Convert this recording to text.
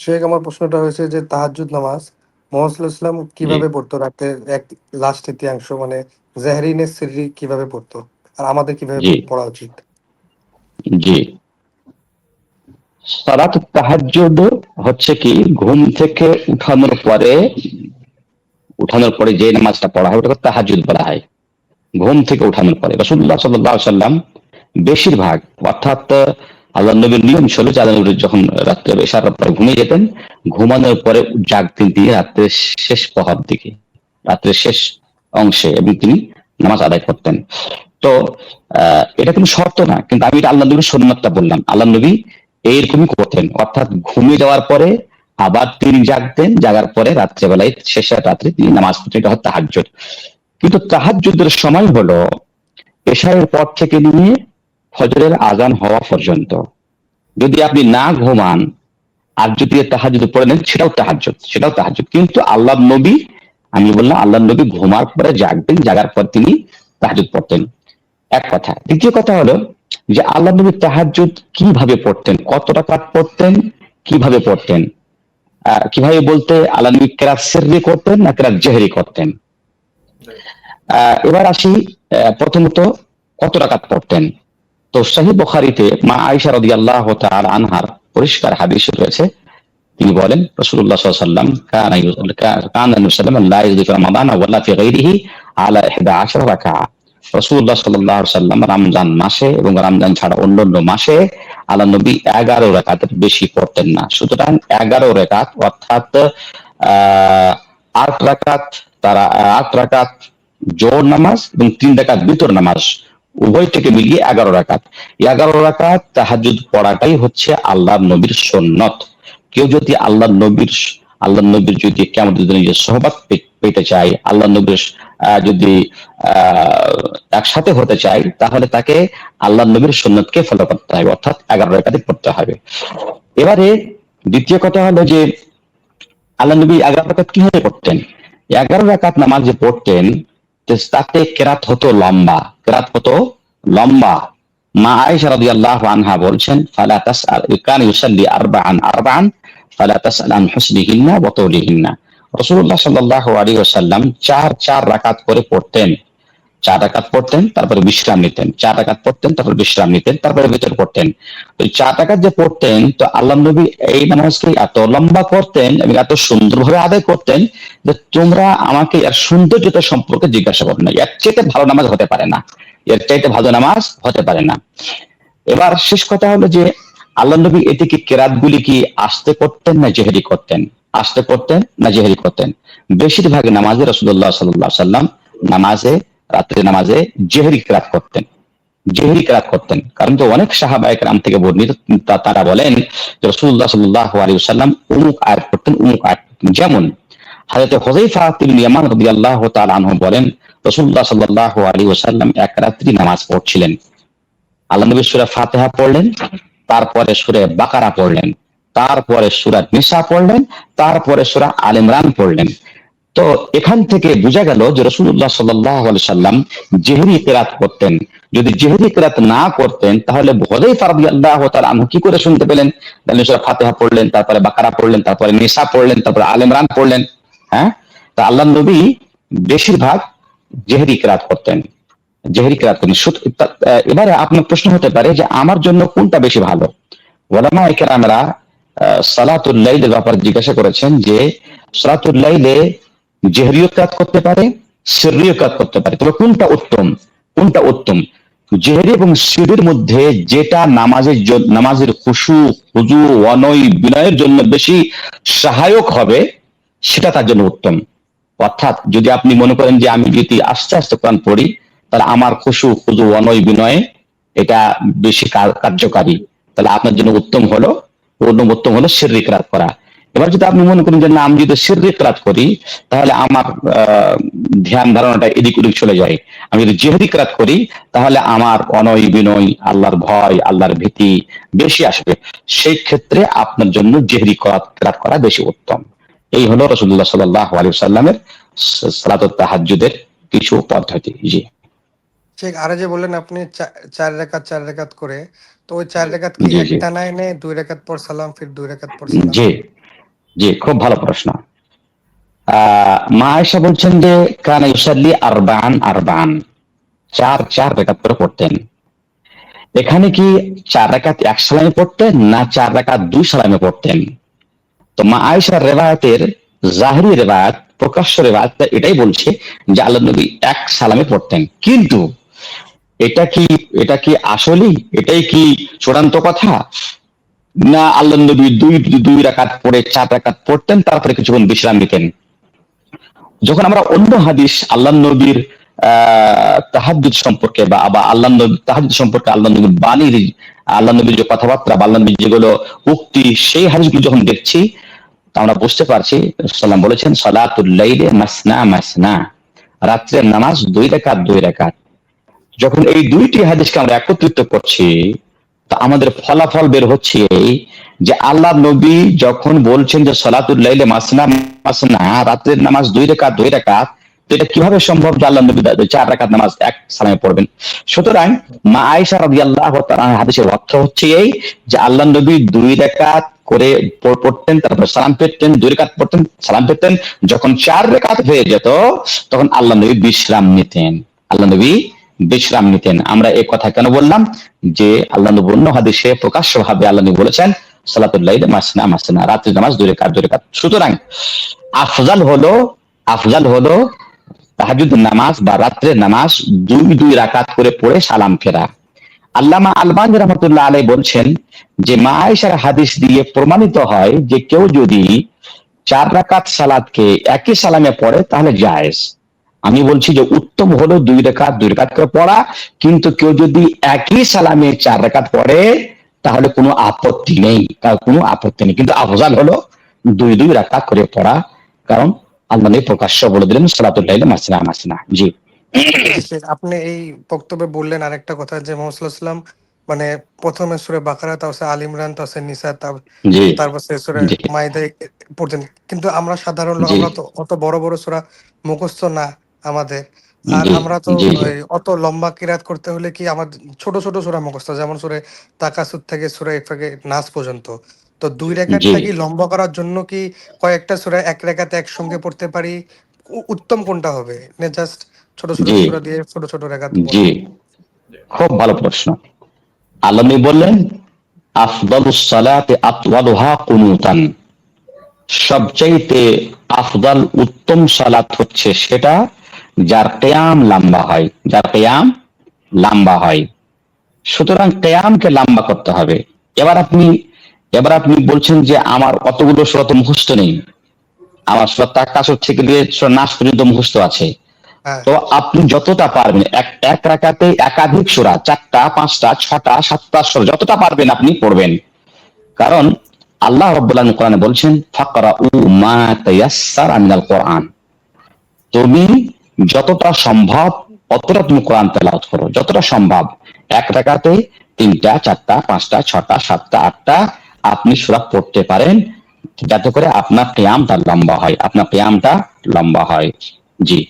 শেখ, আমার প্রশ্নটা হয়েছে যে তাহাজ্জুদ নামাজ মোহাম্মদ সাল্লাল্লাহু আলাইহি ওয়াসাল্লাম জি, কিভাবে পড়তো, রাতের এক লাস্ট তৃতীয়াংশ, মানে জাহরিনে সিররি কিভাবে পড়তো, আর আমাদের কিভাবে জি, পড়া উচিত? জি। সালাত তাহাজ্জুদ হচ্ছে কি, ঘুম থেকে উঠানোর পরে যে নামাজটা পড়া হয় ওটাকে তাহাজ্জুদ বলা হয়। ঘুম থেকে উঠানোর পরে রাসূলুল্লাহ সাল্লাল্লাহু আলাইহি সাল্লাম বেশিরভাগ, অর্থাৎ আল্লাহ নবীর নিয়ম ছিল যে আল্লাহ নবী যখন রাত্রে এশার পরে ঘুমিয়ে যেতেন, ঘুমানোর পরে জাগতেন তিনি রাত্রের শেষ প্রহর দিকে, রাত্রের শেষ অংশে, এবং তিনি নামাজ আদায় করতেন। তো এটা কোনো শর্ত না, কিন্তু আমি এটা আল্লাহ নবীর সুন্নাতটা বললাম। আল্লাহ নবী এইরকমই করতেন, অর্থাৎ ঘুমিয়ে যাওয়ার পরে আবার তিনি জাগতেন, জাগার পরে রাত্রেবেলায় শেষের রাত্রে তিনি নামাজ পড়তেন। এটা হচ্ছে তাহাজ্জুদ। কিন্তু তাহাজ্জুদের সময় হলো এশারের পর থেকে নিয়ে ফজরের আজান হওয়া পর্যন্ত। যদি আপনি না ঘুমান আর যদি তাহাজ্জুদ পড়ে নেন, সেটাও তাহাজ্জুদ। কিন্তু আল্লাহ নবী, আমি বললাম আল্লাহ নবী ঘুমার পরে জাগতেন, জাগার পর তিনি তাহাজ্জুদ পড়তেন। এক কথা। দ্বিতীয় কথা হলো যে আল্লাহ নবী তাহাজ্জুদ কিভাবে পড়তেন, কত রাকাত পড়তেন, কিভাবে পড়তেন। কিভাবে বলতে, আল্লাহ নবী কেরাত সিররি করতেন না কেরাত জেহরি করতেন। এবার আসি, প্রথমত কত রাকাত পড়তেন। তো সহিহ বুখারীতে মা আয়েশা রাদিয়াল্লাহু তাআলা আনহার পরিষ্কার হাদিস রয়েছে। তিনি বলেন রাসূলুল্লাহ সাল্লাল্লাহু আলাইহি ওয়াসাল্লাম কানা ইউসাল্লিমু লা ইয়াজিদু ফি রমাদান ওয়ালা ফি গায়রিহি আলা 11 রাকাআ। রাসূলুল্লাহ সাল্লাল্লাহু আলাইহি ওয়াসাল্লাম রমজান মাসে এবং রমজান ছাড়া অন্যান্য মাসে আল্লাহ নবী 11 রাকাতের বেশি পড়তেন না। সুতরাং 11 রাকাত, অর্থাৎ 8 রাকাত, তারা 8 রাকাত জোহর নামাজ এবং 3 রাকাত বিতর নামাজ, উভয়টাকে মিলিয়ে 11 রাকাত। 11 রাকাত তাহাজ্জুদ পড়াটাই হচ্ছে আল্লাহর নবীর সুন্নত। কেউ যদি আল্লাহ নবীর যদি কিয়ামতের দিনে যে সোহবত পেতে চায়, আল্লাহ নবীর যদি একসাথে হতে চায়, তাহলে তাকে আল্লাহ নবীর সুন্নতকে ফলো করতে হবে, অর্থাৎ 11 রাকাতই পড়তে হবে। এবারে দ্বিতীয় কথা হলো যে আল্লাহ নবী 11 রাকাত কিভাবে পড়তেন। 11 রাকাত নামাজ যে পড়তেন, তাতে কেরাত হতো লম্বা, কেরাত হতো লম্বা। মা আয়েশা রাদিয়াল্লাহু আনহা বলছেন, ফালা তাসআল, কানা ইউসাল্লি আরবাআন আরবাআন ফালা তাসআল আন হুসনিহিন্না ওয়া তুলিহিন্না। রাসূলুল্লাহ সাল্লাল্লাহু আলাইহি ওয়াসাল্লাম 4 4 রাকাত করে পড়তেন। 4 রাকাত পড়তেন, তারপরে বিশ্রাম নিতেন, 4 রাকাত পড়তেন, তারপরে বিশ্রাম নিতেন, তারপরে ভিতর পড়তেন। ওই 4 রাকাত যে পড়তেন, তো আল্লাহ নবী এই নামাজকে এত লম্বা করতেন এবং এত সুন্দরভাবে আদায় করতেন যে তোমরা আমাকে এর সৌন্দর্যতা সম্পর্কে জিজ্ঞাসা করো না। এর চাইতে ভালো নামাজ হতে পারে না, এর চাইতে ভালো নামাজ হতে পারে না। এবার শেষ কথা হলো যে আল্লাহ নবী এটিকে কেরাত গুলি কি আস্তে করতেন না জেহেরি করতেন, আস্তে করতেন না জেহেরি করতেন। বেশিরভাগ নামাজে রাসূলুল্লাহ সাল্লাল্লাহু আলাইহি ওয়াসাল্লাম নামাজে, রাতের নামাজে জেহেরি কেরাত করতেন, জেহেরি কেরাত করতেন। কারণ তো অনেক সাহাবায়ে কেরাম থেকে বর্ণিত, তারা বলেন যে রাসূলুল্লাহ সাল্লাল্লাহু আলাইহি ওয়াসাল্লাম অমুক আয়াত করতেন, অমুক আয়াত করতেন। যেমন হযরত হুযায়ফা ইবনে ইয়ামান রাদিয়াল্লাহু তাআলা আনহু বলেন, রাসূলুল্লাহ সাল্লাল্লাহু আলাইহি ওয়াসাল্লাম এক রাত্রি নামাজ পড়ছিলেন। আল্লাহ নবী সূরা ফাতিহা পড়লেন, তারপরে সূরা বাকারা পড়লেন, তারপরে সূরা নিসা পড়লেন, তারপরে সূরা আলে ইমরান পড়লেন। তো এখান থেকে বোঝা গেল যে রাসূলুল্লাহ সাল্লাল্লাহু আলাইহি সাল্লাম জেহরি কিরাত করতেন। যদি জেহরি কিরাত না করতেন, তাহলে হুযায়ফা রাদিয়াল্লাহু তাআলা আনহু কি করে শুনতে পেলেন? তাহলে সূরা ফাতিহা পড়লেন, তারপরে বাকারা পড়লেন, তারপরে নিসা পড়লেন, তারপরে আলে ইমরান পড়লেন। হ্যাঁ, তা আল্লাহ নবী বেশিরভাগ জেহরি কিরাত করতেন, জেহরি কিরাত করতেন। এবারে আপনার প্রশ্ন হতে পারে যে আমার জন্য কোনটা বেশি ভালো। ওলামায়ে কেরামরা সালাতুল লাইলের ব্যাপারে জিজ্ঞাসা করেছেন যে সালাতুল লাইলে জেহরিও কিরাত করতে পারে, সিররিও কিরাত করতে পারে, তবে কোনটা উত্তম, কোনটা উত্তম? জেহরি এবং সিরির মধ্যে যেটা নামাজের খুশু, হুজু, অনয়, বিনয়ের জন্য বেশি সহায়ক হবে, সেটা তার জন্য উত্তম। অর্থাৎ যদি আপনি মনে করেন যে আমি যদি আস্তে আস্তে কোরআন পড়ি, তাহলে আমার খুশু, হুজু, অনয়, বিনয়ে এটা বেশি কার্যকারী, তাহলে আপনার জন্য উত্তম হলো সিররি কিরাত করা। এবার যদি আপনি মনে করেন যে না, আমি যদি সিররি কিরাত করি তাহলে আমার ধ্যান ধারণাটা এদিক ওদিক চলে যায়, আমি যদি জেহরি কিরাত করি তাহলে আমার অনয়, বিনয়, আল্লাহর ভয়, আল্লাহর ভীতি বেশি আসবে, সেই ক্ষেত্রে আপনার জন্য জেহরি কিরাত করা বেশি উত্তম। এই হলো রাসূলুল্লাহ সাল্লাল্লাহু আলাইহি ওয়াসাল্লামের সালাতুত তাহাজ্জুদের কিছু পদ্ধতি। জি, শেখ, আরে যে বললেন আপনি 4 রেখাত 4 রেখাত করে, তো ওই 4 রেখাত কি জি, জি, একটানা এনে 2 রেখাত পর সালাম, ফির 2 রেখাত পর সালাম? জি, জি, খুব ভালো প্রশ্ন। মা আয়েশা বলছেন যে কানা ইউসাল্লি আরবান আরবান, চার চার রাকাত করে পড়তেন। এখানে কি 4 রাকাত এক সালামে পড়তেন না 4 রাকাত 2 সালামে পড়তেন? তো মা আয়েশার রেওয়ায়াতের জাহিরি রেওয়ায়াত, প্রকাশ্য রেওয়ায়াত এটাই বলছে যে আল্লাহ নবী এক সালামে পড়তেন। কিন্তু এটা কি আসলেই এটাই কি চূড়ান্ত কথা, না আল্লাহ নবী দুই দুই রাকাত পড়ে 4 রাকাত পড়তেন তারপরে কিছুক্ষণ বিশ্রাম নিতেন? যখন আমরা অন্য হাদিস আল্লাহ নবীর তাহাজ্জুদ সম্পর্কে বা আল্লাহ নবী তাহাজ্জুদ সম্পর্কে, আল্লাহ নবীর বাণীর, আল্লাহ নবীর যে কথাবার্তা বা আল্লাহ নবীর যেগুলো উক্তি, সেই হাদিসগুলো যখন দেখছি আমরা বুঝতে পারছি সাল্লাম বলেছেন সালাতুল লাইলি মাসনা মাসনা, রাত্রের নামাজ 2 রাকাত 2 রাকাত। যখন এই দুইটি হাদিসকে আমরা একত্রিত করছি তা আমাদের ফলাফল বের হচ্ছে এই যে আল্লাহ নবী যখন বলছেন যে সালাতুল লাইলি মাসনা মাসনা, রাত্রের নামাজ 2 রাকাত 2 রাকাত, এটা কিভাবে সম্ভব যে আল্লাহ নবী 4 রাকাত নামাজ এক সালামে পড়বেন? সুতরাং মা আয়েশা রাদিয়াল্লাহু তাআলা হাদিসের অর্থ হচ্ছে এই যে আল্লাহ নবী 2 রাকাত করে পড়তেন, তারপর সালাম ফিরতেন, 2 রাকাত পড়তেন, সালাম ফিরতেন। যখন 4 রাকাত হয়ে যেত তখন আল্লাহ নবী বিশ্রাম নিতেন, আল্লাহ নবী বিশ্রাম নিতেন। আমরা এই কথা কেন বললাম? যে আল্লাহ নবী অন্য হাদিসে প্রকাশ্যভাবে আল্লাহ নবী বলেছেন সালাতুল লাইলি মাসনা মাসনা, রাতের নামাজ 2 রাকাত 2 রাকাত। সুতরাং আফজাল হলো তাহাজ্জুদ নামাজ বা রাত্রের নামাজ 2 রাকাত করে পড়ে সালাম ফেরা। আল্লামা আলবানী রাহমাতুল্লাহ আলাইহি বলছেন যে মা আয়েশার হাদিস দিয়ে প্রমাণিত হয় যে কেউ যদি 4 রাকাত সালাতকে একই সালামে পড়ে তাহলে জায়েজ। আমি বলছি যে উত্তম হলো 2 রাকাত 2 রাকাত করে পড়া, কিন্তু কেউ যদি একই সালামে 4 রাকাত পড়ে তাহলে কোনো আপত্তি নেই, কোনো আপত্তি নেই। কিন্তু আফজাল হলো 2 রাকাত করে পড়া, কারণ আল্লাহ নবী প্রকাশ্য বলে দিলেন সালাতুল লাইলি মাসনা মাসনা। জি জি শেখ, আপনি এই বক্তব্যে বললেন আরেকটা কথা যে মোহাম্মদ সাল্লাল্লাহু আলাইহি ওয়াসাল্লাম মানে প্রথমে সূরা বাকারা, তারপর আল ইমরান, তারপর নিসা, জি তারপর সূরা জি মাইদা পড়তেন। কিন্তু আমরা সাধারণ লোক, জি আমরা তো অত বড় বড় সূরা মুখস্থ না আমাদের। আর জি আমরা তো জি অত লম্বা কিরাত করতে হলে কি আমাদের ছোট ছোট সূরা মুখস্থ, যেমন সূরা তাকাসুর থেকে সূরা ইফাকে নাস পর্যন্ত। তো 2 জি রাকাতটা কি লম্বা করার জন্য কি কয়েকটা সূরা এক রাকাতে একসঙ্গে পড়তে পারি? উত্তম কোনটা হবে? না জাস্ট ছোট ছোট জি সূরা দিয়ে ছোট ছোট রাকাত জি পড়া? খুব ভালো প্রশ্ন। আল্লাহ নবী বললেন আফদালুস সালাতি আতওয়ালুহা কুনুতান, সবচাইতে আফদাল উত্তম সালাত হচ্ছে সেটা যার কিয়াম লম্বা হয়, যার কিয়াম লম্বা হয়। সুতরাং কিয়ামকে লম্বা করতে হবে। এবার আপনি বলছেন যে আমার অতগুলো সূরা তো মুখস্থ নেই, আমার সূরা তাকাসুর থেকে দিয়ে সূরা নাস পর্যন্ত মুখস্থ আছে। হ্যাঁ, তো আপনি যতটা পারবেন এক রাকাতে একাধিক সূরা, 4টা 5টা 6টা 7টা সূরা যতটা পারবেন আপনি পড়বেন। কারণ আল্লাহ রাব্বুল আলামিন কোরআনে বলছেন ফাকরাউ মা তায়াসসারা মিনাল কোরআন, তুমি যতটা সম্ভব অতটা তুমি কোরআন তেলাওয়াত করো, যতটা সম্ভব। এক রাকাতে 3টা 4টা 5টা 6টা 7টা 8টা আপনি সূরা পড়তে পারেন, যাতে করে আপনার কিয়ামটা লম্বা হয়, আপনার কিয়ামটা লম্বা হয়। জি